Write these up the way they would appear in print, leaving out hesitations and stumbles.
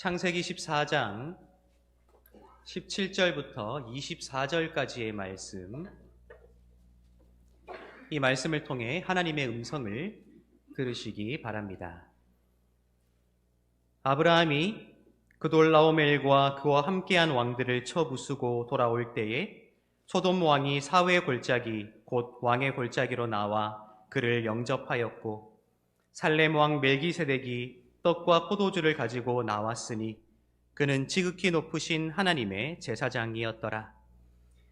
창세기 14장 17절부터 24절까지의 말씀, 이 말씀을 통해 하나님의 음성을 들으시기 바랍니다. 아브라함이 그돌라오멜과 그와 함께한 왕들을 쳐부수고 돌아올 때에 소돔 왕이 사회의 골짜기 곧 왕의 골짜기로 나와 그를 영접하였고, 살렘 왕 멜기세덱이 떡과 포도주를 가지고 나왔으니 그는 지극히 높으신 하나님의 제사장이었더라.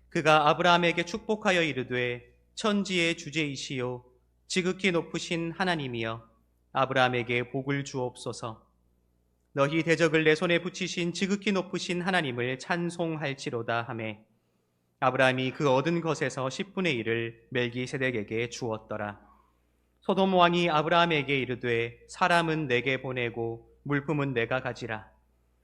그가 아브라함에게 축복하여 이르되, 천지의 주제이시요 지극히 높으신 하나님이여 아브라함에게 복을 주옵소서. 너희 대적을 내 손에 붙이신 지극히 높으신 하나님을 찬송할지로다 하매, 아브라함이 그 얻은 것에서 10분의 1을 멜기세덱에게 주었더라. 소돔 왕이 아브라함에게 이르되, 사람은 내게 보내고 물품은 내가 가지라.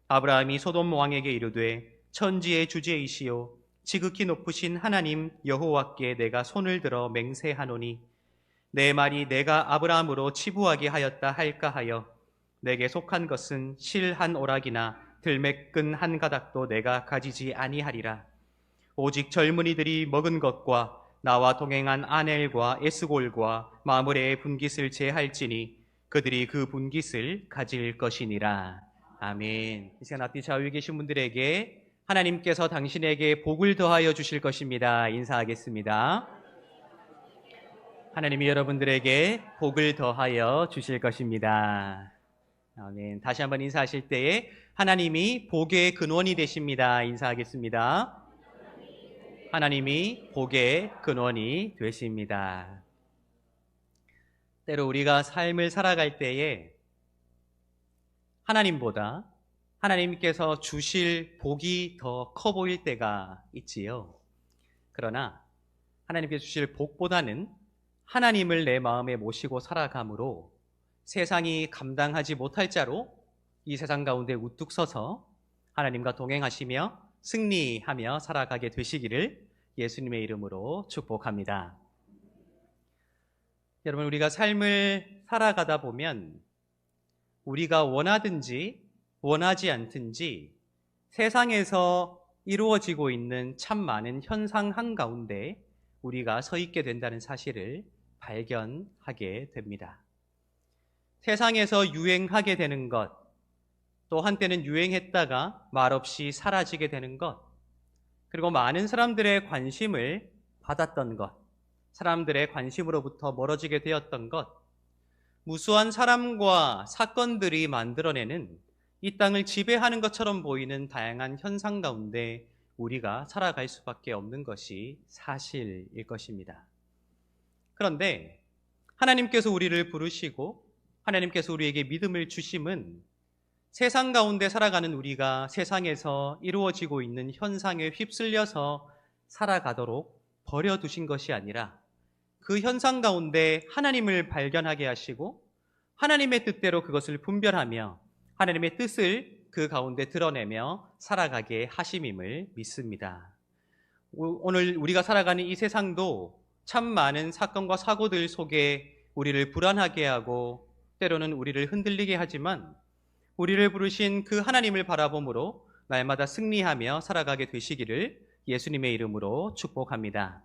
아브라함이 소돔 왕에게 이르되, 천지의 주제이시요 지극히 높으신 하나님 여호와께 내가 손을 들어 맹세하노니, 내 말이 내가 아브라함으로 치부하게 하였다 할까 하여 내게 속한 것은 실 한 오락이나 들매끈 한 가닥도 내가 가지지 아니하리라. 오직 젊은이들이 먹은 것과 나와 동행한 아넬과 에스골과 마므레의 분깃을 제할지니 그들이 그 분깃을 가질 것이니라. 아멘. 이 시간 앞뒤 좌우에 계신 분들에게 하나님께서 당신에게 복을 더하여 주실 것입니다. 인사하겠습니다. 하나님이 여러분들에게 복을 더하여 주실 것입니다. 아멘. 다시 한번 인사하실 때에 하나님이 복의 근원이 되십니다. 인사하겠습니다. 하나님이 복의 근원이 되십니다. 때로 우리가 삶을 살아갈 때에 하나님보다 하나님께서 주실 복이 더 커 보일 때가 있지요. 그러나 하나님께서 주실 복보다는 하나님을 내 마음에 모시고 살아감으로 세상이 감당하지 못할 자로 이 세상 가운데 우뚝 서서 하나님과 동행하시며 승리하며 살아가게 되시기를 예수님의 이름으로 축복합니다. 여러분, 우리가 삶을 살아가다 보면 우리가 원하든지 원하지 않든지 세상에서 이루어지고 있는 참 많은 현상 한가운데 우리가 서 있게 된다는 사실을 발견하게 됩니다. 세상에서 유행하게 되는 것, 또 한때는 유행했다가 말없이 사라지게 되는 것, 그리고 많은 사람들의 관심을 받았던 것, 사람들의 관심으로부터 멀어지게 되었던 것, 무수한 사람과 사건들이 만들어내는 이 땅을 지배하는 것처럼 보이는 다양한 현상 가운데 우리가 살아갈 수밖에 없는 것이 사실일 것입니다. 그런데 하나님께서 우리를 부르시고 하나님께서 우리에게 믿음을 주심은 세상 가운데 살아가는 우리가 세상에서 이루어지고 있는 현상에 휩쓸려서 살아가도록 버려두신 것이 아니라 그 현상 가운데 하나님을 발견하게 하시고 하나님의 뜻대로 그것을 분별하며 하나님의 뜻을 그 가운데 드러내며 살아가게 하심임을 믿습니다. 오늘 우리가 살아가는 이 세상도 참 많은 사건과 사고들 속에 우리를 불안하게 하고 때로는 우리를 흔들리게 하지만 우리를 부르신 그 하나님을 바라봄으로 날마다 승리하며 살아가게 되시기를 예수님의 이름으로 축복합니다.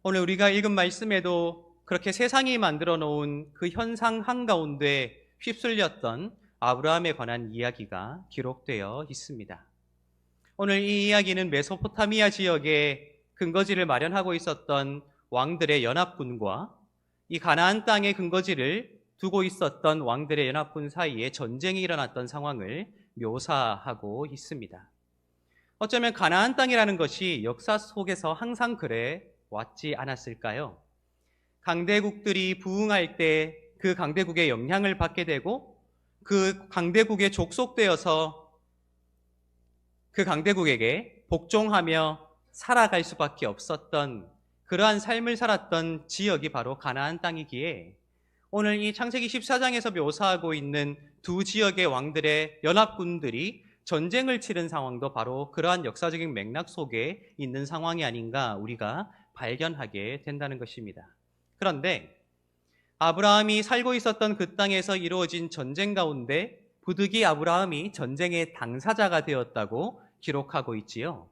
오늘 우리가 읽은 말씀에도 그렇게 세상이 만들어 놓은 그 현상 한가운데 휩쓸렸던 아브라함에 관한 이야기가 기록되어 있습니다. 오늘 이 이야기는 메소포타미아 지역에 근거지를 마련하고 있었던 왕들의 연합군과 이 가나안 땅의 근거지를 두고 있었던 왕들의 연합군 사이에 전쟁이 일어났던 상황을 묘사하고 있습니다. 어쩌면 가나안 땅이라는 것이 역사 속에서 항상 그래 왔지 않았을까요? 강대국들이 부흥할 때 그 강대국의 영향을 받게 되고 그 강대국에 족속되어서 그 강대국에게 복종하며 살아갈 수밖에 없었던 그러한 삶을 살았던 지역이 바로 가나안 땅이기에 오늘 이 창세기 14장에서 묘사하고 있는 두 지역의 왕들의 연합군들이 전쟁을 치른 상황도 바로 그러한 역사적인 맥락 속에 있는 상황이 아닌가 우리가 발견하게 된다는 것입니다. 그런데 아브라함이 살고 있었던 그 땅에서 이루어진 전쟁 가운데 부득이 아브라함이 전쟁의 당사자가 되었다고 기록하고 있지요.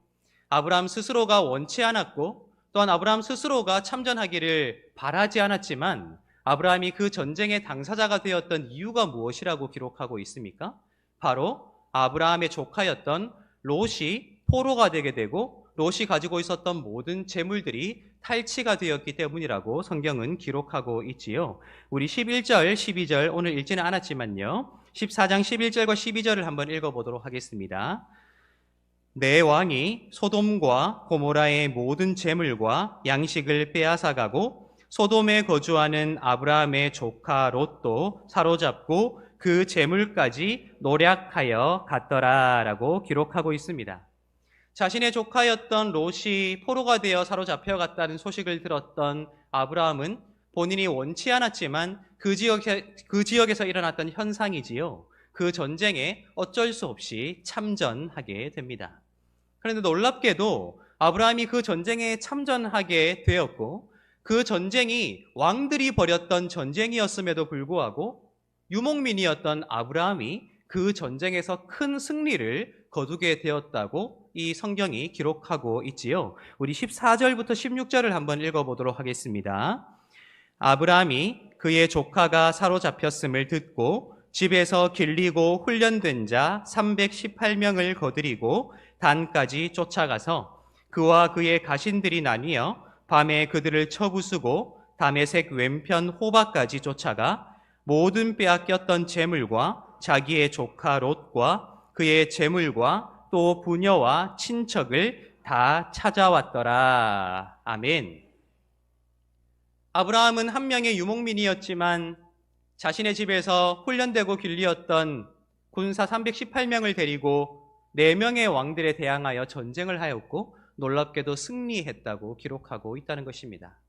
아브라함 스스로가 원치 않았고 또한 아브라함 스스로가 참전하기를 바라지 않았지만 아브라함이 그 전쟁의 당사자가 되었던 이유가 무엇이라고 기록하고 있습니까? 바로 아브라함의 조카였던 롯이 포로가 되게 되고 롯이 가지고 있었던 모든 재물들이 탈취가 되었기 때문이라고 성경은 기록하고 있지요. 우리 11절, 12절 오늘 읽지는 않았지만요. 14장 11절과 12절을 한번 읽어보도록 하겠습니다. 내 왕이 소돔과 고모라의 모든 재물과 양식을 빼앗아가고 소돔에 거주하는 아브라함의 조카 롯도 사로잡고 그 재물까지 노략하여 갔더라라고 기록하고 있습니다. 자신의 조카였던 롯이 포로가 되어 사로잡혀 갔다는 소식을 들었던 아브라함은 본인이 원치 않았지만 그 지역에서 일어났던 현상이지요. 그 전쟁에 어쩔 수 없이 참전하게 됩니다. 그런데 놀랍게도 아브라함이 그 전쟁에 참전하게 되었고 그 전쟁이 왕들이 벌였던 전쟁이었음에도 불구하고 유목민이었던 아브라함이 그 전쟁에서 큰 승리를 거두게 되었다고 이 성경이 기록하고 있지요. 우리 14절부터 16절을 한번 읽어보도록 하겠습니다. 아브라함이 그의 조카가 사로잡혔음을 듣고 집에서 길리고 훈련된 자 318명을 거느리고 단까지 쫓아가서 그와 그의 가신들이 나뉘어 밤에 그들을 쳐부수고 다메섹 왼편 호바까지 쫓아가 모든 빼앗겼던 재물과 자기의 조카 롯과 그의 재물과 또 부녀와 친척을 다 찾아왔더라. 아멘. 아브라함은 한 명의 유목민이었지만 자신의 집에서 훈련되고 길리었던 군사 318명을 데리고 4명의 왕들에 대항하여 전쟁을 하였고 놀랍게도 승리했다고 기록하고 있다는 것입니다.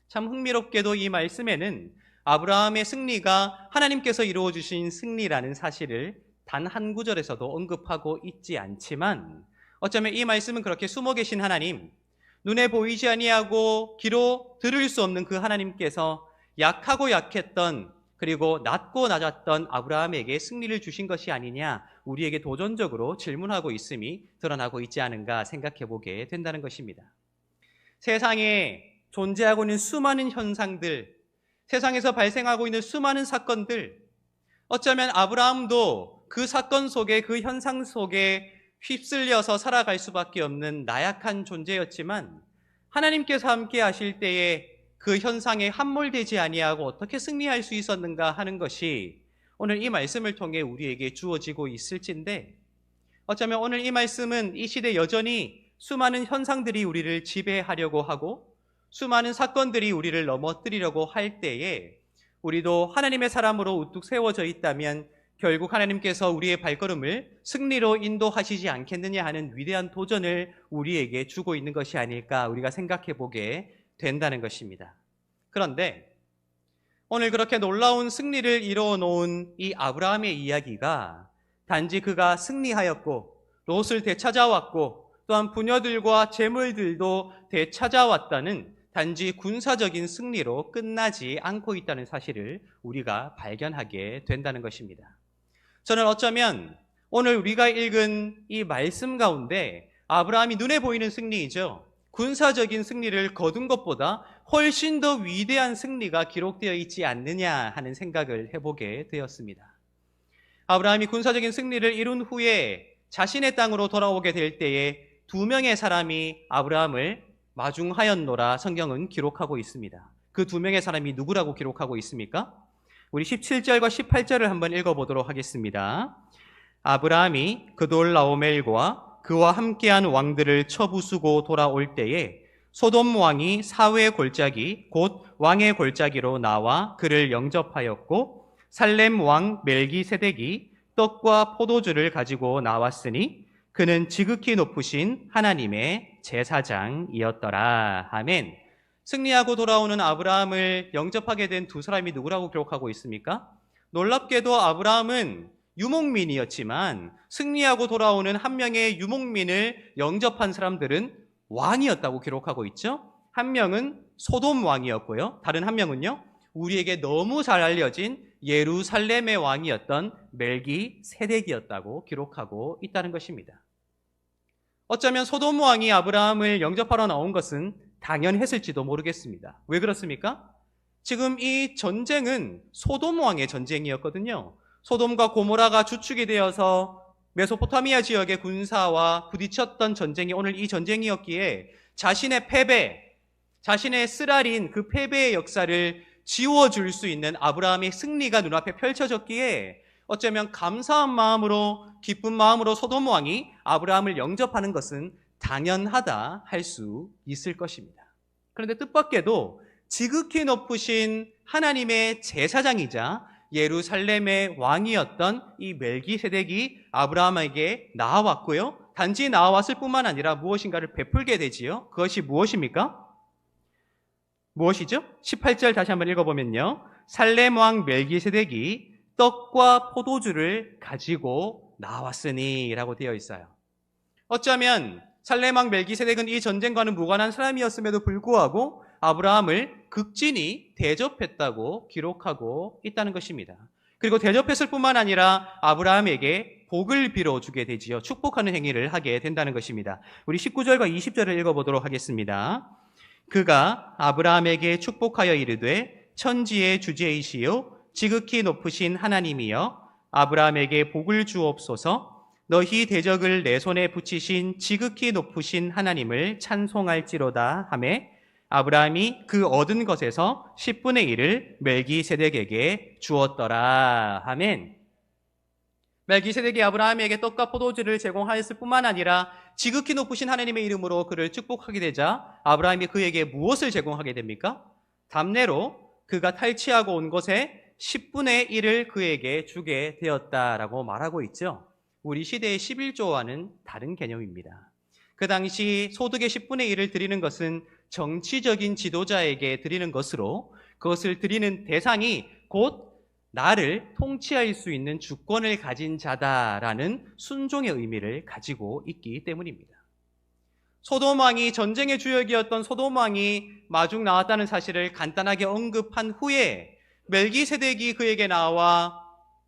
참 흥미롭게도 이 말씀에는 아브라함의 승리가 하나님께서 이루어 주신 승리라는 사실을 단 한 구절에서도 언급하고 있지 않지만 어쩌면 이 말씀은 그렇게 숨어 계신 하나님, 눈에 보이지 아니하고 귀로 들을 수 없는 그 하나님께서 약하고 약했던 그리고 낮고 낮았던 아브라함에게 승리를 주신 것이 아니냐, 우리에게 도전적으로 질문하고 있음이 드러나고 있지 않은가 생각해 보게 된다는 것입니다. 세상에 존재하고 있는 수많은 현상들, 세상에서 발생하고 있는 수많은 사건들, 어쩌면 아브라함도 그 사건 속에, 그 현상 속에 휩쓸려서 살아갈 수밖에 없는 나약한 존재였지만 하나님께서 함께 하실 때에 그 현상에 함몰되지 아니하고 어떻게 승리할 수 있었는가 하는 것이 오늘 이 말씀을 통해 우리에게 주어지고 있을진데, 어쩌면 오늘 이 말씀은 이 시대 여전히 수많은 현상들이 우리를 지배하려고 하고 수많은 사건들이 우리를 넘어뜨리려고 할 때에 우리도 하나님의 사람으로 우뚝 세워져 있다면 결국 하나님께서 우리의 발걸음을 승리로 인도하시지 않겠느냐 하는 위대한 도전을 우리에게 주고 있는 것이 아닐까 우리가 생각해 보게 된다는 것입니다. 그런데 오늘 그렇게 놀라운 승리를 이루어 놓은 이 아브라함의 이야기가 단지 그가 승리하였고 롯을 되찾아왔고 또한 부녀들과 재물들도 되찾아왔다는 단지 군사적인 승리로 끝나지 않고 있다는 사실을 우리가 발견하게 된다는 것입니다. 저는 어쩌면 오늘 우리가 읽은 이 말씀 가운데 아브라함이 눈에 보이는 승리이죠. 군사적인 승리를 거둔 것보다 훨씬 더 위대한 승리가 기록되어 있지 않느냐 하는 생각을 해보게 되었습니다. 아브라함이 군사적인 승리를 이룬 후에 자신의 땅으로 돌아오게 될 때에 2명의 사람이 아브라함을 마중하였노라 성경은 기록하고 있습니다. 그 2명의 사람이 누구라고 기록하고 있습니까? 우리 17절과 18절을 한번 읽어보도록 하겠습니다. 아브라함이 그돌라오멜과 그와 함께한 왕들을 쳐부수고 돌아올 때에 소돔 왕이 사회 골짜기 곧 왕의 골짜기로 나와 그를 영접하였고 살렘 왕 멜기세덱이 떡과 포도주를 가지고 나왔으니 그는 지극히 높으신 하나님의 제사장이었더라. 아멘. 승리하고 돌아오는 아브라함을 영접하게 된 2 사람이 누구라고 기록하고 있습니까? 놀랍게도 아브라함은 유목민이었지만 승리하고 돌아오는 한 명의 유목민을 영접한 사람들은 왕이었다고 기록하고 있죠. 한 명은 소돔 왕이었고요. 다른 한 명은요, 우리에게 너무 잘 알려진 예루살렘의 왕이었던 멜기세덱이었다고 기록하고 있다는 것입니다. 어쩌면 소돔 왕이 아브라함을 영접하러 나온 것은 당연했을지도 모르겠습니다. 왜 그렇습니까? 지금 이 전쟁은 소돔 왕의 전쟁이었거든요. 소돔과 고모라가 주축이 되어서 메소포타미아 지역의 군사와 부딪혔던 전쟁이 오늘 이 전쟁이었기에 자신의 패배, 자신의 쓰라린 그 패배의 역사를 지워줄 수 있는 아브라함의 승리가 눈앞에 펼쳐졌기에 어쩌면 감사한 마음으로, 기쁜 마음으로 소돔 왕이 아브라함을 영접하는 것은 당연하다 할 수 있을 것입니다. 그런데 뜻밖에도 지극히 높으신 하나님의 제사장이자 예루살렘의 왕이었던 이 멜기세덱이 아브라함에게 나아왔고요. 단지 나아왔을 뿐만 아니라 무엇인가를 베풀게 되지요. 그것이 무엇입니까? 무엇이죠? 18절 다시 한번 읽어보면요. 살렘 왕 멜기세덱이 떡과 포도주를 가지고 나왔으니 라고 되어 있어요. 어쩌면 살렘 왕 멜기세덱은 이 전쟁과는 무관한 사람이었음에도 불구하고 아브라함을 극진히 대접했다고 기록하고 있다는 것입니다. 그리고 대접했을 뿐만 아니라 아브라함에게 복을 빌어주게 되지요. 축복하는 행위를 하게 된다는 것입니다. 우리 19절과 20절을 읽어보도록 하겠습니다. 그가 아브라함에게 축복하여 이르되 천지의 주제이시요 지극히 높으신 하나님이여 아브라함에게 복을 주옵소서. 너희 대적을 내 손에 붙이신 지극히 높으신 하나님을 찬송할지로다 하매 아브라함이 그 얻은 것에서 10분의 1을 멜기세덱에게 주었더라. 아멘. 멜기세덱이 아브라함에게 떡과 포도주를 제공하였을 뿐만 아니라 지극히 높으신 하나님의 이름으로 그를 축복하게 되자 아브라함이 그에게 무엇을 제공하게 됩니까? 답례로 그가 탈취하고 온 것의 10분의 1을 그에게 주게 되었다라고 말하고 있죠. 우리 시대의 11조와는 다른 개념입니다. 그 당시 소득의 10분의 1을 드리는 것은 정치적인 지도자에게 드리는 것으로 그것을 드리는 대상이 곧 나를 통치할 수 있는 주권을 가진 자다라는 순종의 의미를 가지고 있기 때문입니다. 소돔 왕이 전쟁의 주역이었던 소돔 왕이 마중 나왔다는 사실을 간단하게 언급한 후에 멜기세덱이 그에게 나와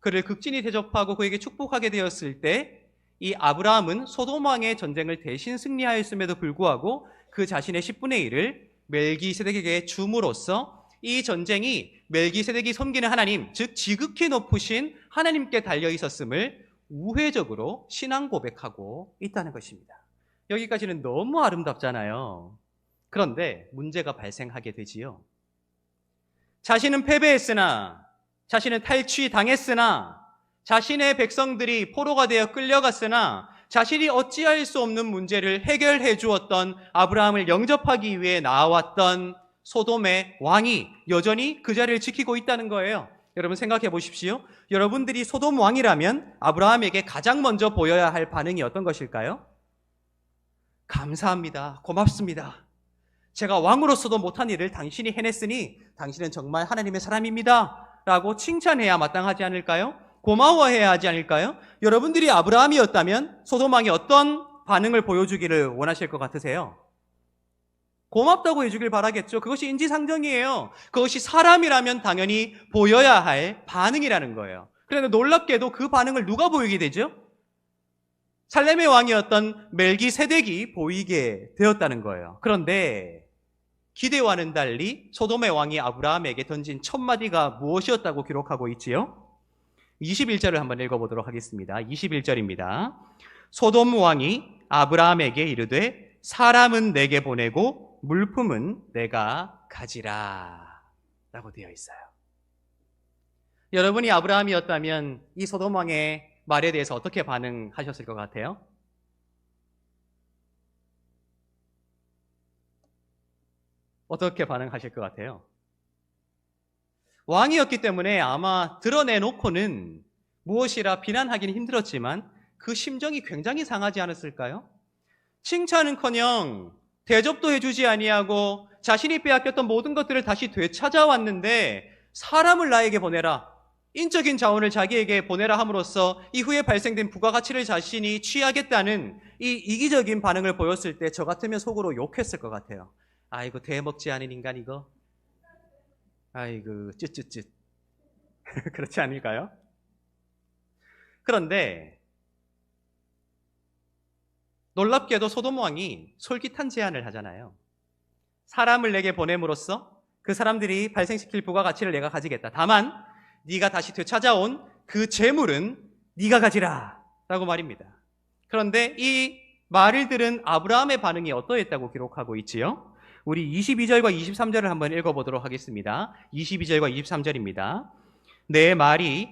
그를 극진히 대접하고 그에게 축복하게 되었을 때 이 아브라함은 소돔 왕의 전쟁을 대신 승리하였음에도 불구하고 그 자신의 10분의 1을 멜기세덱에게 줌으로써 이 전쟁이 멜기세덱이 섬기는 하나님, 즉 지극히 높으신 하나님께 달려 있었음을 우회적으로 신앙 고백하고 있다는 것입니다. 여기까지는 너무 아름답잖아요. 그런데 문제가 발생하게 되지요. 자신은 패배했으나, 자신은 탈취당했으나, 자신의 백성들이 포로가 되어 끌려갔으나 자신이 어찌할 수 없는 문제를 해결해 주었던 아브라함을 영접하기 위해 나왔던 소돔의 왕이 여전히 그 자리를 지키고 있다는 거예요. 여러분 생각해 보십시오. 여러분들이 소돔 왕이라면 아브라함에게 가장 먼저 보여야 할 반응이 어떤 것일까요? 감사합니다. 고맙습니다. 제가 왕으로서도 못한 일을 당신이 해냈으니 당신은 정말 하나님의 사람입니다. 라고 칭찬해야 마땅하지 않을까요? 고마워해야 하지 않을까요? 여러분들이 아브라함이었다면 소돔 왕이 어떤 반응을 보여주기를 원하실 것 같으세요? 고맙다고 해주길 바라겠죠. 그것이 인지상정이에요. 그것이 사람이라면 당연히 보여야 할 반응이라는 거예요. 그런데 놀랍게도 그 반응을 누가 보이게 되죠? 살렘의 왕이었던 멜기세덱이 보이게 되었다는 거예요. 그런데 기대와는 달리 소돔의 왕이 아브라함에게 던진 첫 마디가 무엇이었다고 기록하고 있지요? 21절을 한번 읽어보도록 하겠습니다. 21절입니다. 소돔 왕이 아브라함에게 이르되 사람은 내게 보내고 물품은 내가 가지라 라고 되어 있어요. 여러분이 아브라함이었다면 이 소돔 왕의 말에 대해서 어떻게 반응하셨을 것 같아요? 어떻게 반응하실 것 같아요? 왕이었기 때문에 아마 드러내놓고는 무엇이라 비난하기는 힘들었지만 그 심정이 굉장히 상하지 않았을까요? 칭찬은커녕 대접도 해주지 아니하고 자신이 빼앗겼던 모든 것들을 다시 되찾아왔는데 사람을 나에게 보내라, 인적인 자원을 자기에게 보내라 함으로써 이후에 발생된 부가가치를 자신이 취하겠다는 이 이기적인 반응을 보였을 때 저 같으면 속으로 욕했을 것 같아요. 아이고 대먹지 않은 인간 이거, 아이고 쯧쯧쯧. 그렇지 않을까요? 그런데 놀랍게도 소돔 왕이 솔깃한 제안을 하잖아요. 사람을 내게 보냄으로써 그 사람들이 발생시킬 부가가치를 내가 가지겠다. 다만 네가 다시 되찾아온 그 재물은 네가 가지라 라고 말입니다. 그런데 이 말을 들은 아브라함의 반응이 어떠했다고 기록하고 있지요? 우리 22절과 23절을 한번 읽어보도록 하겠습니다. 22절과 23절입니다. 내 말이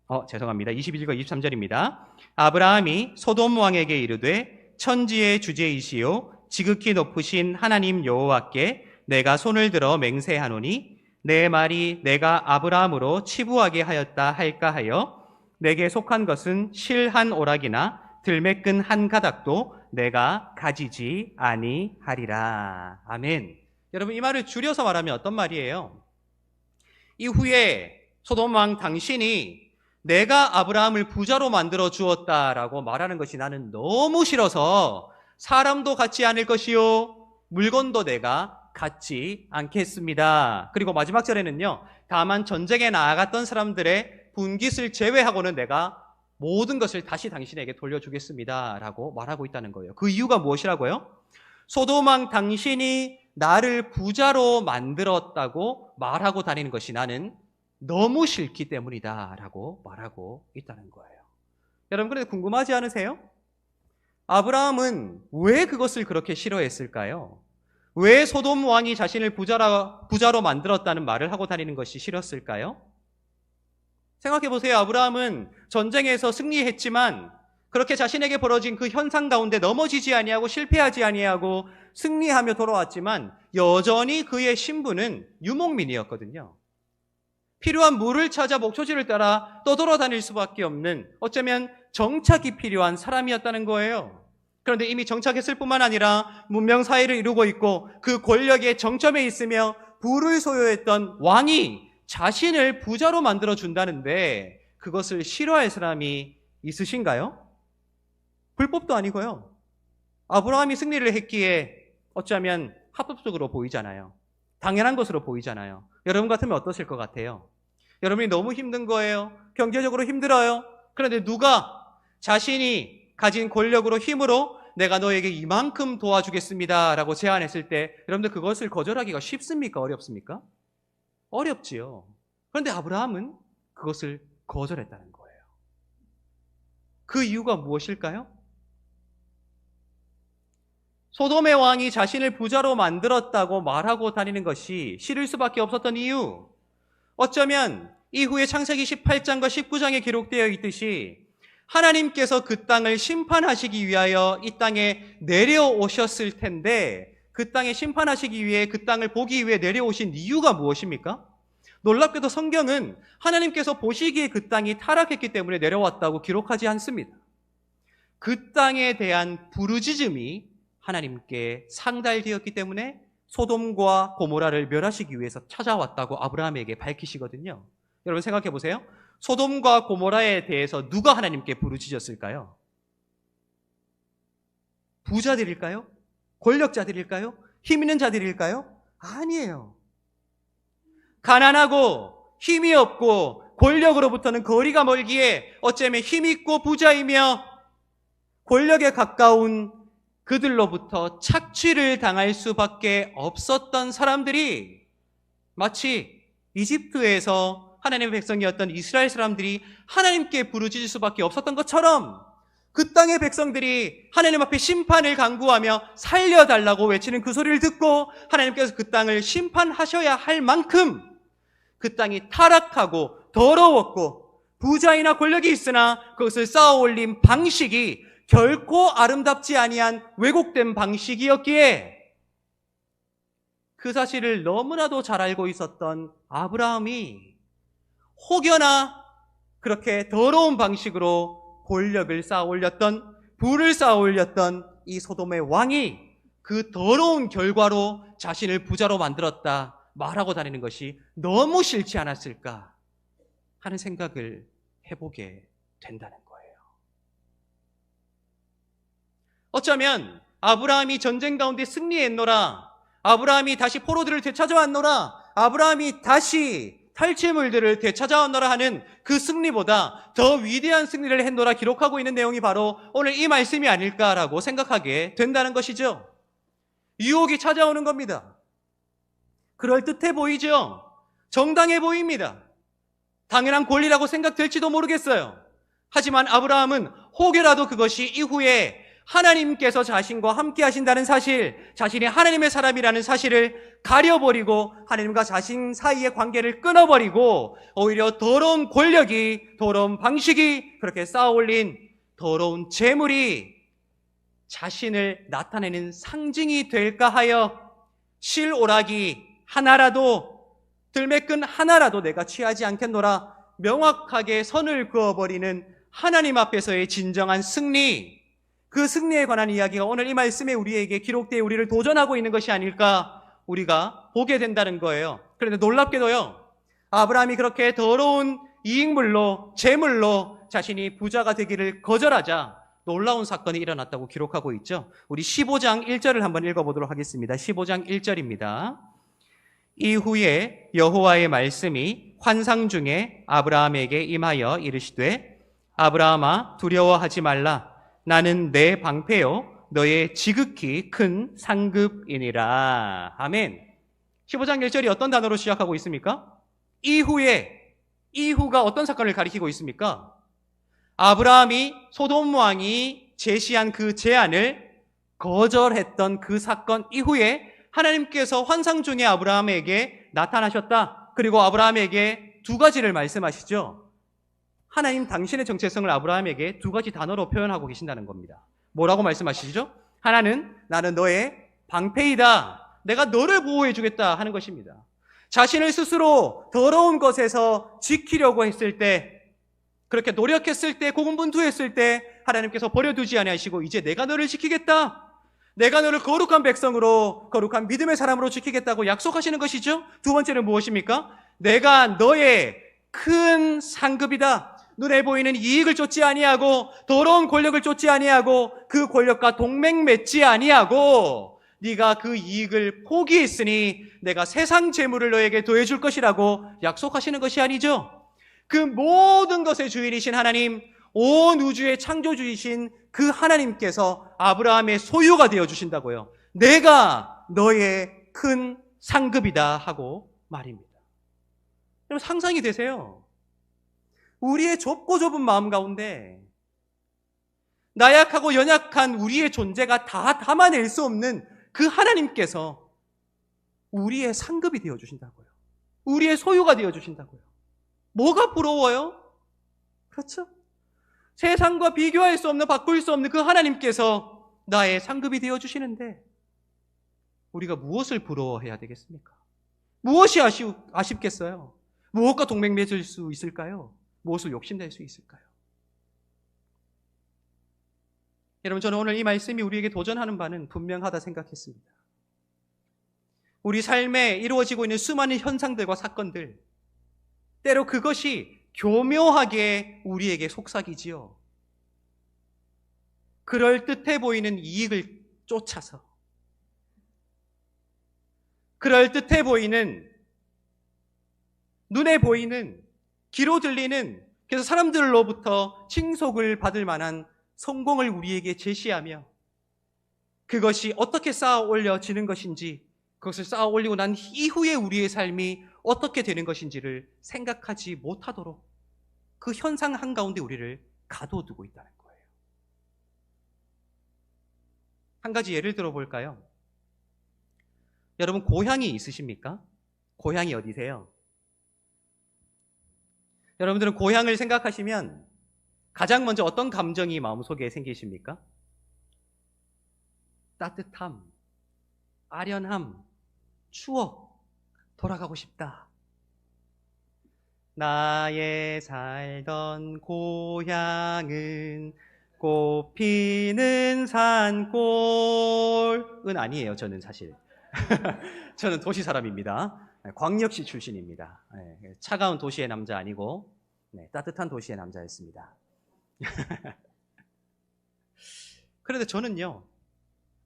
22절과 23절입니다. 아브라함이 소돔 왕에게 이르되 천지의 주제이시요 지극히 높으신 하나님 여호와께 내가 손을 들어 맹세하노니 내 말이 내가 아브라함으로 치부하게 하였다 할까 하여 내게 속한 것은 실 한 오락이나 들매끈 한 가닥도 내가 가지지 아니하리라. 아멘. 여러분, 이 말을 줄여서 말하면 어떤 말이에요? 이후에 소돔 왕 당신이 내가 아브라함을 부자로 만들어 주었다라고 말하는 것이 나는 너무 싫어서 사람도 갖지 않을 것이요 물건도 내가 갖지 않겠습니다. 그리고 마지막 절에는요, 다만 전쟁에 나아갔던 사람들의 분깃을 제외하고는 내가 모든 것을 다시 당신에게 돌려주겠습니다 라고 말하고 있다는 거예요. 그 이유가 무엇이라고요? 소돔 왕 당신이 나를 부자로 만들었다고 말하고 다니는 것이 나는 너무 싫기 때문이다 라고 말하고 있다는 거예요. 여러분, 그런데 궁금하지 않으세요? 아브라함은 왜 그것을 그렇게 싫어했을까요? 왜 소돔 왕이 자신을 부자로 만들었다는 말을 하고 다니는 것이 싫었을까요? 생각해 보세요. 아브라함은 전쟁에서 승리했지만 그렇게 자신에게 벌어진 그 현상 가운데 넘어지지 아니하고 실패하지 아니하고 승리하며 돌아왔지만 여전히 그의 신분은 유목민이었거든요. 필요한 물을 찾아 목초지를 따라 떠돌아다닐 수밖에 없는, 어쩌면 정착이 필요한 사람이었다는 거예요. 그런데 이미 정착했을 뿐만 아니라 문명 사회를 이루고 있고 그 권력의 정점에 있으며 부를 소유했던 왕이 자신을 부자로 만들어 준다는데 그것을 싫어할 사람이 있으신가요? 불법도 아니고요. 아브라함이 승리를 했기에 어쩌면 합법적으로 보이잖아요. 당연한 것으로 보이잖아요. 여러분 같으면 어떠실 것 같아요? 여러분이 너무 힘든 거예요. 경제적으로 힘들어요. 그런데 누가 자신이 가진 권력으로 힘으로 내가 너에게 이만큼 도와주겠습니다 라고 제안했을 때 여러분들 그것을 거절하기가 쉽습니까? 어렵습니까? 어렵지요. 그런데 아브라함은 그것을 거절했다는 거예요. 그 이유가 무엇일까요? 소돔의 왕이 자신을 부자로 만들었다고 말하고 다니는 것이 싫을 수밖에 없었던 이유, 어쩌면 이후에 창세기 18장과 19장에 기록되어 있듯이 하나님께서 그 땅을 심판하시기 위하여 이 땅에 내려오셨을 텐데 그 땅에 심판하시기 위해 그 땅을 보기 위해 내려오신 이유가 무엇입니까? 놀랍게도 성경은 하나님께서 보시기에 그 땅이 타락했기 때문에 내려왔다고 기록하지 않습니다. 그 땅에 대한 부르짖음이 하나님께 상달되었기 때문에 소돔과 고모라를 멸하시기 위해서 찾아왔다고 아브라함에게 밝히시거든요. 여러분 생각해 보세요. 소돔과 고모라에 대해서 누가 하나님께 부르짖었을까요? 부자들일까요? 권력자들일까요? 힘 있는 자들일까요? 아니에요. 가난하고 힘이 없고 권력으로부터는 거리가 멀기에 어쩌면 힘 있고 부자이며 권력에 가까운 그들로부터 착취를 당할 수밖에 없었던 사람들이 마치 이집트에서 하나님의 백성이었던 이스라엘 사람들이 하나님께 부르짖을 수밖에 없었던 것처럼 그 땅의 백성들이 하나님 앞에 심판을 간구하며 살려달라고 외치는 그 소리를 듣고 하나님께서 그 땅을 심판하셔야 할 만큼 그 땅이 타락하고 더러웠고 부자이나 권력이 있으나 그것을 쌓아올린 방식이 결코 아름답지 아니한 왜곡된 방식이었기에 그 사실을 너무나도 잘 알고 있었던 아브라함이 혹여나 그렇게 더러운 방식으로 권력을 쌓아올렸던, 부를 쌓아올렸던 이 소돔의 왕이 그 더러운 결과로 자신을 부자로 만들었다 말하고 다니는 것이 너무 싫지 않았을까 하는 생각을 해보게 된다는 거예요. 어쩌면 아브라함이 전쟁 가운데 승리했노라, 아브라함이 다시 포로들을 되찾아왔노라, 아브라함이 다시 탈취물들을 되찾아오너라 하는 그 승리보다 더 위대한 승리를 했노라 기록하고 있는 내용이 바로 오늘 이 말씀이 아닐까라고 생각하게 된다는 것이죠. 유혹이 찾아오는 겁니다. 그럴듯해 보이죠? 정당해 보입니다. 당연한 권리라고 생각될지도 모르겠어요. 하지만 아브라함은 혹여라도 그것이 이후에 하나님께서 자신과 함께 하신다는 사실, 자신이 하나님의 사람이라는 사실을 가려버리고 하나님과 자신 사이의 관계를 끊어버리고 오히려 더러운 권력이, 더러운 방식이 그렇게 쌓아올린 더러운 재물이 자신을 나타내는 상징이 될까 하여 실오라기 하나라도, 들매끈 하나라도 내가 취하지 않겠노라 명확하게 선을 그어버리는 하나님 앞에서의 진정한 승리, 그 승리에 관한 이야기가 오늘 이 말씀에 우리에게 기록되어 우리를 도전하고 있는 것이 아닐까 우리가 보게 된다는 거예요. 그런데 놀랍게도요, 아브라함이 그렇게 더러운 이익물로, 재물로 자신이 부자가 되기를 거절하자 놀라운 사건이 일어났다고 기록하고 있죠. 우리 15장 1절을 한번 읽어보도록 하겠습니다. 15장 1절입니다. 이후에 여호와의 말씀이 환상 중에 아브라함에게 임하여 이르시되 아브라함아 두려워하지 말라. 나는 내 방패요 너의 지극히 큰 상급이니라. 아멘. 15장 1절이 어떤 단어로 시작하고 있습니까? 이후가 어떤 사건을 가리키고 있습니까? 아브라함이 소돔 왕이 제시한 그 제안을 거절했던 그 사건 이후에 하나님께서 환상 중에 아브라함에게 나타나셨다. 그리고 아브라함에게 두 가지를 말씀하시죠. 하나님 당신의 정체성을 아브라함에게 두 가지 단어로 표현하고 계신다는 겁니다. 뭐라고 말씀하시죠? 하나는 나는 너의 방패이다. 내가 너를 보호해 주겠다 하는 것입니다. 자신을 스스로 더러운 것에서 지키려고 했을 때, 그렇게 노력했을 때, 고군분투했을 때 하나님께서 버려두지 아니하시고 이제 내가 너를 지키겠다. 내가 너를 거룩한 백성으로, 거룩한 믿음의 사람으로 지키겠다고 약속하시는 것이죠. 두 번째는 무엇입니까? 내가 너의 큰 상급이다. 눈에 보이는 이익을 쫓지 아니하고 더러운 권력을 쫓지 아니하고 그 권력과 동맹 맺지 아니하고 네가 그 이익을 포기했으니 내가 세상 재물을 너에게 더해줄 것이라고 약속하시는 것이 아니죠. 그 모든 것의 주인이신 하나님, 온 우주의 창조주이신 그 하나님께서 아브라함의 소유가 되어주신다고요. 내가 너의 큰 상급이다 하고 말입니다. 여러분 상상이 되세요? 우리의 좁고 좁은 마음 가운데 나약하고 연약한 우리의 존재가 다 담아낼 수 없는 그 하나님께서 우리의 상급이 되어주신다고요. 우리의 소유가 되어주신다고요. 뭐가 부러워요? 그렇죠? 세상과 비교할 수 없는, 바꿀 수 없는 그 하나님께서 나의 상급이 되어주시는데 우리가 무엇을 부러워해야 되겠습니까? 무엇이 아쉽겠어요? 무엇과 동맹 맺을 수 있을까요? 무엇을 욕심낼 수 있을까요? 여러분, 저는 오늘 이 말씀이 우리에게 도전하는 바는 분명하다 생각했습니다. 우리 삶에 이루어지고 있는 수많은 현상들과 사건들, 때로 그것이 교묘하게 우리에게 속삭이지요. 그럴듯해 보이는 이익을 쫓아서, 그럴듯해 보이는, 눈에 보이는, 귀로 들리는, 그래서 사람들로부터 칭송을 받을 만한 성공을 우리에게 제시하며 그것이 어떻게 쌓아 올려지는 것인지, 그것을 쌓아 올리고 난 이후에 우리의 삶이 어떻게 되는 것인지를 생각하지 못하도록 그 현상 한가운데 우리를 가둬두고 있다는 거예요. 한 가지 예를 들어볼까요? 여러분 고향이 있으십니까? 고향이 어디세요? 여러분들은 고향을 생각하시면 가장 먼저 어떤 감정이 마음속에 생기십니까? 따뜻함, 아련함, 추억, 돌아가고 싶다. 나의 살던 고향은 꽃피는 산골은 아니에요. 저는 사실 저는 도시 사람입니다. 광역시 출신입니다. 차가운 도시의 남자 아니고 따뜻한 도시의 남자였습니다. 그런데 저는요,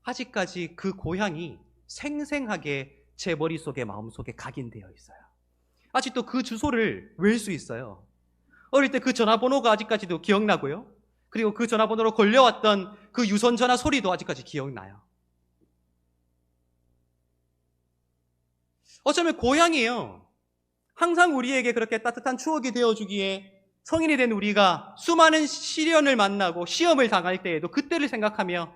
아직까지 그 고향이 생생하게 제 머릿속에, 마음속에 각인되어 있어요. 아직도 그 주소를 외울 수 있어요. 어릴 때 그 전화번호가 아직까지도 기억나고요. 그리고 그 전화번호로 걸려왔던 그 유선 전화 소리도 아직까지 기억나요. 어쩌면 고향이에요. 항상 우리에게 그렇게 따뜻한 추억이 되어주기에 성인이 된 우리가 수많은 시련을 만나고 시험을 당할 때에도 그때를 생각하며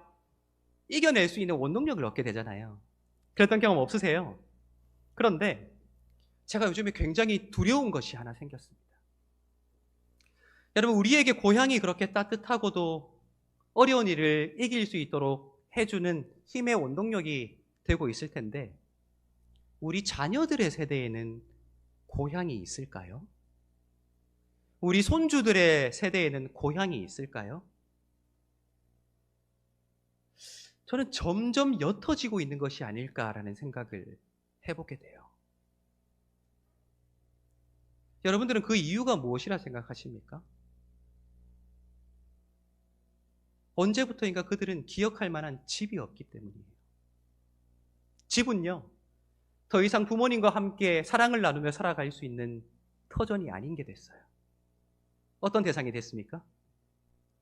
이겨낼 수 있는 원동력을 얻게 되잖아요. 그랬던 경험 없으세요? 그런데 제가 요즘에 굉장히 두려운 것이 하나 생겼습니다. 여러분, 우리에게 고향이 그렇게 따뜻하고도 어려운 일을 이길 수 있도록 해주는 힘의 원동력이 되고 있을 텐데, 우리 자녀들의 세대에는 고향이 있을까요? 우리 손주들의 세대에는 고향이 있을까요? 저는 점점 옅어지고 있는 것이 아닐까라는 생각을 해보게 돼요. 여러분들은 그 이유가 무엇이라 생각하십니까? 언제부터인가 그들은 기억할 만한 집이 없기 때문이에요. 집은요, 더 이상 부모님과 함께 사랑을 나누며 살아갈 수 있는 터전이 아닌 게 됐어요. 어떤 대상이 됐습니까?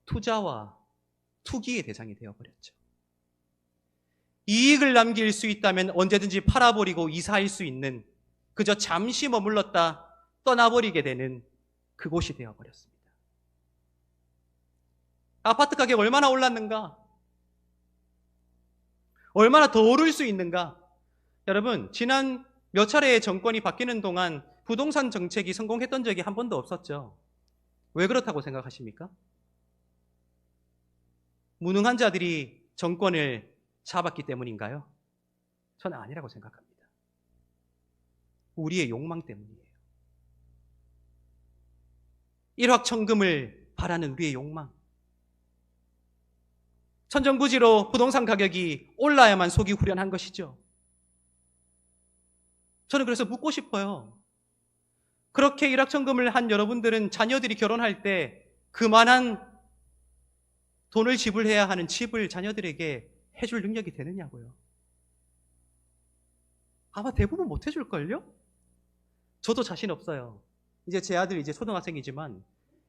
투자와 투기의 대상이 되어버렸죠. 이익을 남길 수 있다면 언제든지 팔아버리고 이사할 수 있는, 그저 잠시 머물렀다 떠나버리게 되는 그곳이 되어버렸습니다. 아파트 가격 얼마나 올랐는가? 얼마나 더 오를 수 있는가? 여러분, 지난 몇 차례의 정권이 바뀌는 동안 부동산 정책이 성공했던 적이 한 번도 없었죠. 왜 그렇다고 생각하십니까? 무능한 자들이 정권을 잡았기 때문인가요? 저는 아니라고 생각합니다. 우리의 욕망 때문이에요. 일확천금을 바라는 우리의 욕망. 천정부지로 부동산 가격이 올라야만 속이 후련한 것이죠. 저는 그래서 묻고 싶어요. 그렇게 일확천금을 한 여러분들은 자녀들이 결혼할 때 그만한 돈을 지불해야 하는 집을 자녀들에게 해줄 능력이 되느냐고요. 아마 대부분 못 해줄걸요? 저도 자신 없어요. 이제 제 아들이 이제 초등학생이지만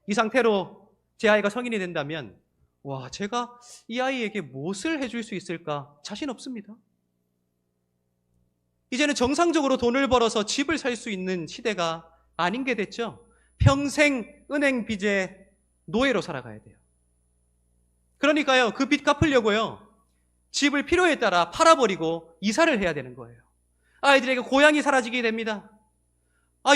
이 상태로 제 아이가 성인이 된다면 와, 제가 이 아이에게 무엇을 해줄 수 있을까? 자신 없습니다. 이제는 정상적으로 돈을 벌어서 집을 살 수 있는 시대가 아닌 게 됐죠. 평생 은행 빚의 노예로 살아가야 돼요. 그러니까요, 그 빚 갚으려고요, 집을 필요에 따라 팔아버리고 이사를 해야 되는 거예요. 아이들에게 고향이 사라지게 됩니다.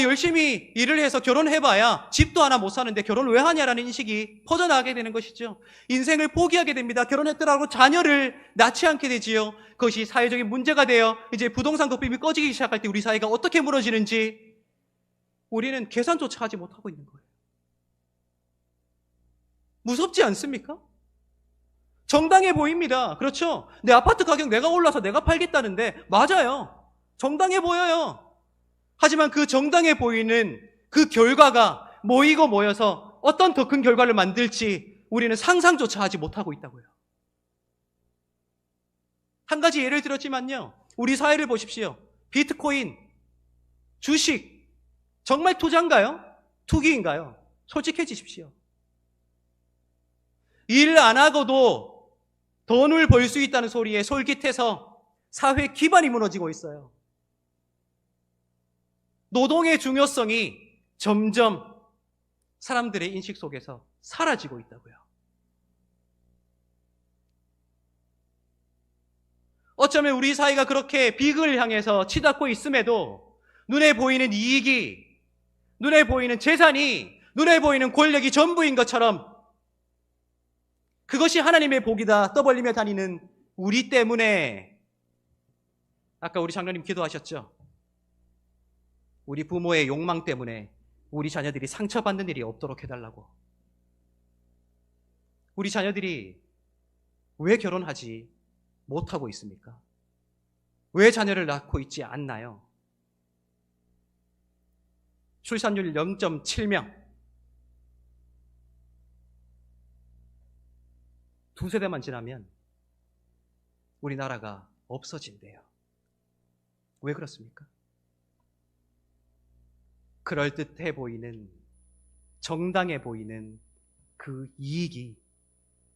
열심히 일을 해서 결혼해봐야 집도 하나 못 사는데 결혼을 왜 하냐라는 인식이 퍼져나가게 되는 것이죠. 인생을 포기하게 됩니다. 결혼했더라고 자녀를 낳지 않게 되지요. 그것이 사회적인 문제가 되어 이제 부동산 거품이 꺼지기 시작할 때 우리 사회가 어떻게 무너지는지 우리는 계산조차 하지 못하고 있는 거예요. 무섭지 않습니까? 정당해 보입니다. 그렇죠? 내 아파트 가격 내가 올라서 내가 팔겠다는데 맞아요. 정당해 보여요. 하지만 그 정당해 보이는 그 결과가 모이고 모여서 어떤 더 큰 결과를 만들지 우리는 상상조차 하지 못하고 있다고요. 한 가지 예를 들었지만요, 우리 사회를 보십시오. 비트코인, 주식, 정말 투자인가요? 투기인가요? 솔직해지십시오. 일 안 하고도 돈을 벌 수 있다는 소리에 솔깃해서 사회 기반이 무너지고 있어요. 노동의 중요성이 점점 사람들의 인식 속에서 사라지고 있다고요. 어쩌면 우리 사회가 그렇게 빅을 향해서 치닫고 있음에도 눈에 보이는 이익이, 눈에 보이는 재산이, 눈에 보이는 권력이 전부인 것처럼 그것이 하나님의 복이다 떠벌리며 다니는 우리 때문에, 아까 우리 장로님 기도하셨죠? 우리 부모의 욕망 때문에 우리 자녀들이 상처받는 일이 없도록 해달라고. 우리 자녀들이 왜 결혼하지 못하고 있습니까? 왜 자녀를 낳고 있지 않나요? 출산율 0.7명. 두세 대만 지나면 우리나라가 없어진대요. 왜 그렇습니까? 그럴듯해 보이는, 정당해 보이는 그 이익이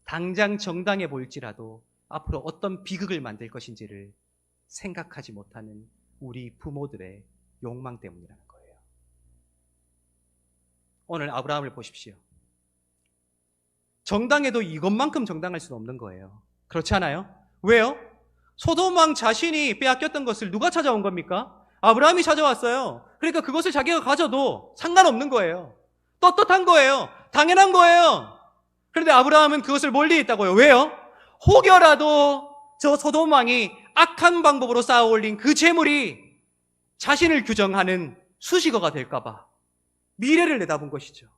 당장 정당해 보일지라도 앞으로 어떤 비극을 만들 것인지를 생각하지 못하는 우리 부모들의 욕망 때문이라는 거예요. 오늘 아브라함을 보십시오. 정당해도 이것만큼 정당할 수는 없는 거예요. 그렇지 않아요? 왜요? 소돔 왕 자신이 빼앗겼던 것을 누가 찾아온 겁니까? 아브라함이 찾아왔어요. 그러니까 그것을 자기가 가져도 상관없는 거예요. 떳떳한 거예요. 당연한 거예요. 그런데 아브라함은 그것을 멀리 했다고요. 왜요? 혹여라도 저 소돔 왕이 악한 방법으로 쌓아 올린 그 재물이 자신을 규정하는 수식어가 될까봐 미래를 내다본 것이죠.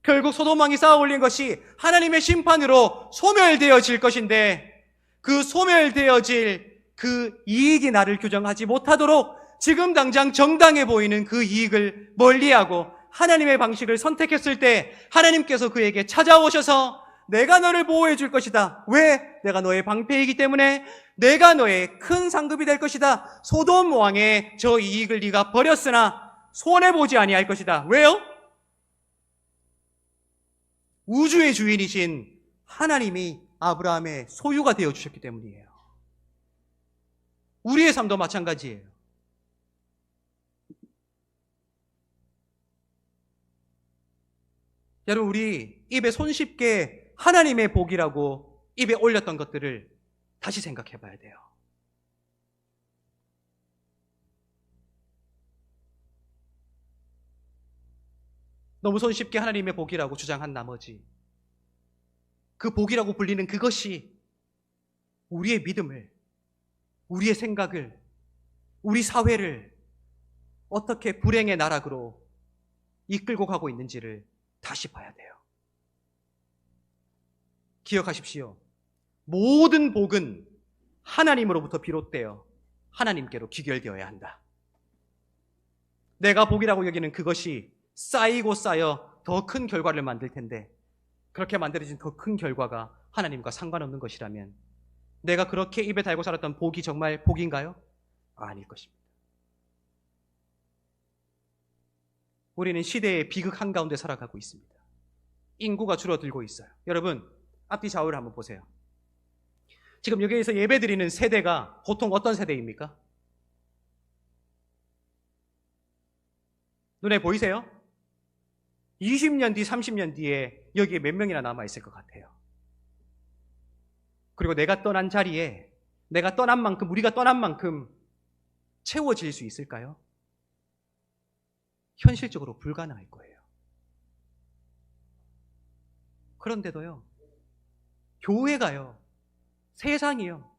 결국 소돔 왕이 쌓아 올린 것이 하나님의 심판으로 소멸되어질 것인데, 그 소멸되어질 그 이익이 나를 규정하지 못하도록 지금 당장 정당해 보이는 그 이익을 멀리하고 하나님의 방식을 선택했을 때 하나님께서 그에게 찾아오셔서 내가 너를 보호해 줄 것이다. 왜? 내가 너의 방패이기 때문에. 내가 너의 큰 상급이 될 것이다. 소돔 왕의 저 이익을 네가 버렸으나 손해보지 아니할 것이다. 왜요? 우주의 주인이신 하나님이 아브라함의 소유가 되어주셨기 때문이에요. 우리의 삶도 마찬가지예요. 여러분, 우리 입에 손쉽게 하나님의 복이라고 입에 올렸던 것들을 다시 생각해 봐야 돼요. 너무 손쉽게 하나님의 복이라고 주장한 나머지 그 복이라고 불리는 그것이 우리의 믿음을, 우리의 생각을, 우리 사회를 어떻게 불행의 나락으로 이끌고 가고 있는지를 다시 봐야 돼요. 기억하십시오. 모든 복은 하나님으로부터 비롯되어 하나님께로 귀결되어야 한다. 내가 복이라고 여기는 그것이 쌓이고 쌓여 더 큰 결과를 만들 텐데, 그렇게 만들어진 더 큰 결과가 하나님과 상관없는 것이라면 내가 그렇게 입에 달고 살았던 복이 정말 복인가요? 아닐 것입니다. 우리는 시대의 비극 한가운데 살아가고 있습니다. 인구가 줄어들고 있어요. 여러분, 앞뒤 좌우를 한번 보세요. 지금 여기에서 예배드리는 세대가 보통 어떤 세대입니까? 눈에 보이세요? 20년 뒤, 30년 뒤에 여기에 몇 명이나 남아있을 것 같아요. 그리고 내가 떠난 자리에, 내가 떠난 만큼, 우리가 떠난 만큼 채워질 수 있을까요? 현실적으로 불가능할 거예요. 그런데도요, 교회가요, 세상이요,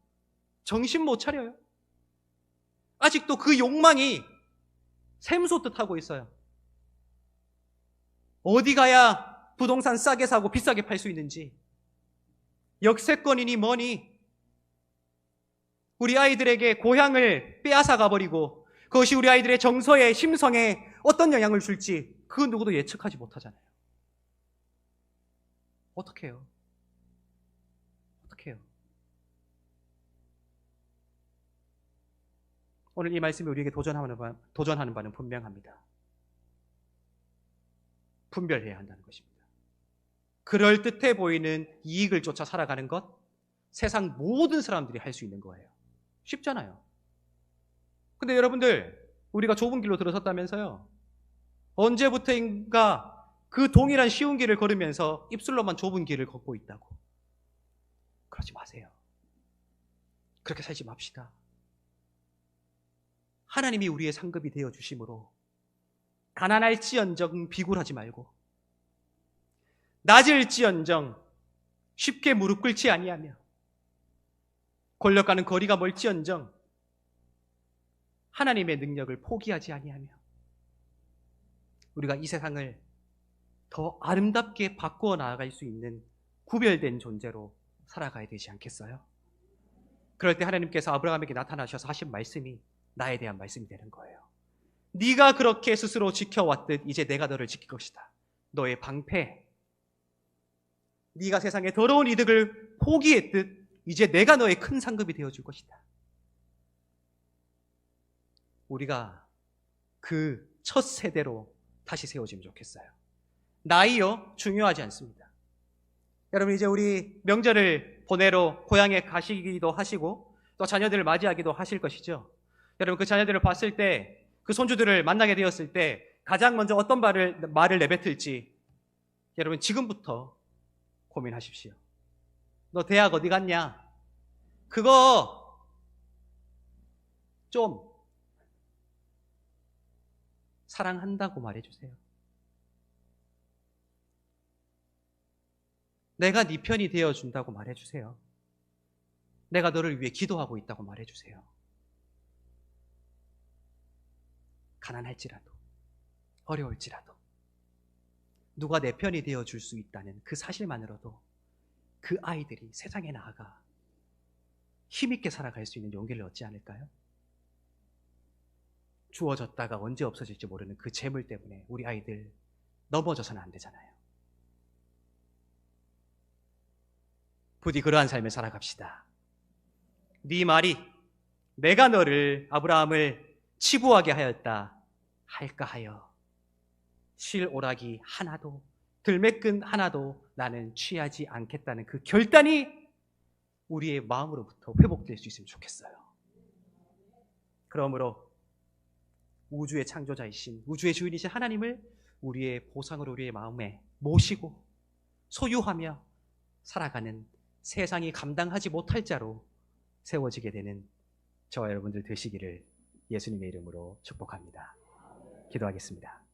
정신 못 차려요. 아직도 그 욕망이 샘솟듯 하고 있어요. 어디 가야 부동산 싸게 사고 비싸게 팔 수 있는지, 역세권이니 뭐니, 우리 아이들에게 고향을 빼앗아 가버리고 그것이 우리 아이들의 정서에, 심성에 어떤 영향을 줄지 그 누구도 예측하지 못하잖아요. 어떻게 해요? 어떻게 해요? 오늘 이 말씀이 우리에게 도전하는 바는 분명합니다. 분별해야 한다는 것입니다. 그럴듯해 보이는 이익을 쫓아 살아가는 것, 세상 모든 사람들이 할 수 있는 거예요. 쉽잖아요. 근데 여러분들, 우리가 좁은 길로 들어섰다면서요. 언제부터인가 그 동일한 쉬운 길을 걸으면서 입술로만 좁은 길을 걷고 있다고. 그러지 마세요. 그렇게 살지 맙시다. 하나님이 우리의 상급이 되어 주심으로 가난할지언정 비굴하지 말고, 낮을지언정 쉽게 무릎 꿇지 아니하며, 권력과는 거리가 멀지언정 하나님의 능력을 포기하지 아니하며, 우리가 이 세상을 더 아름답게 바꾸어 나아갈 수 있는 구별된 존재로 살아가야 되지 않겠어요? 그럴 때 하나님께서 아브라함에게 나타나셔서 하신 말씀이 나에 대한 말씀이 되는 거예요. 네가 그렇게 스스로 지켜왔듯 이제 내가 너를 지킬 것이다. 너의 방패, 네가 세상의 더러운 이득을 포기했듯 이제 내가 너의 큰 상급이 되어줄 것이다. 우리가 그 첫 세대로 다시 세워지면 좋겠어요. 나이요, 중요하지 않습니다. 여러분, 이제 우리 명절을 보내러 고향에 가시기도 하시고 또 자녀들을 맞이하기도 하실 것이죠. 여러분, 그 자녀들을 봤을 때, 그 손주들을 만나게 되었을 때 가장 먼저 어떤 말을 내뱉을지 여러분 지금부터 고민하십시오. 너 대학 어디 갔냐? 그거 좀 사랑한다고 말해주세요. 내가 네 편이 되어준다고 말해주세요. 내가 너를 위해 기도하고 있다고 말해주세요. 가난할지라도 어려울지라도 누가 내 편이 되어줄 수 있다는 그 사실만으로도 그 아이들이 세상에 나아가 힘있게 살아갈 수 있는 용기를 얻지 않을까요? 주어졌다가 언제 없어질지 모르는 그 재물 때문에 우리 아이들 넘어져서는 안 되잖아요. 부디 그러한 삶을 살아갑시다. 네 말이 내가 너를 아브라함을 치부하게 하였다 할까 하여 실오라기 하나도 들매끈 하나도 나는 취하지 않겠다는 그 결단이 우리의 마음으로부터 회복될 수 있으면 좋겠어요. 그러므로 우주의 창조자이신 우주의 주인이신 하나님을 우리의 보상으로 우리의 마음에 모시고 소유하며 살아가는 세상이 감당하지 못할 자로 세워지게 되는 저와 여러분들 되시기를 예수님의 이름으로 축복합니다. 기도하겠습니다.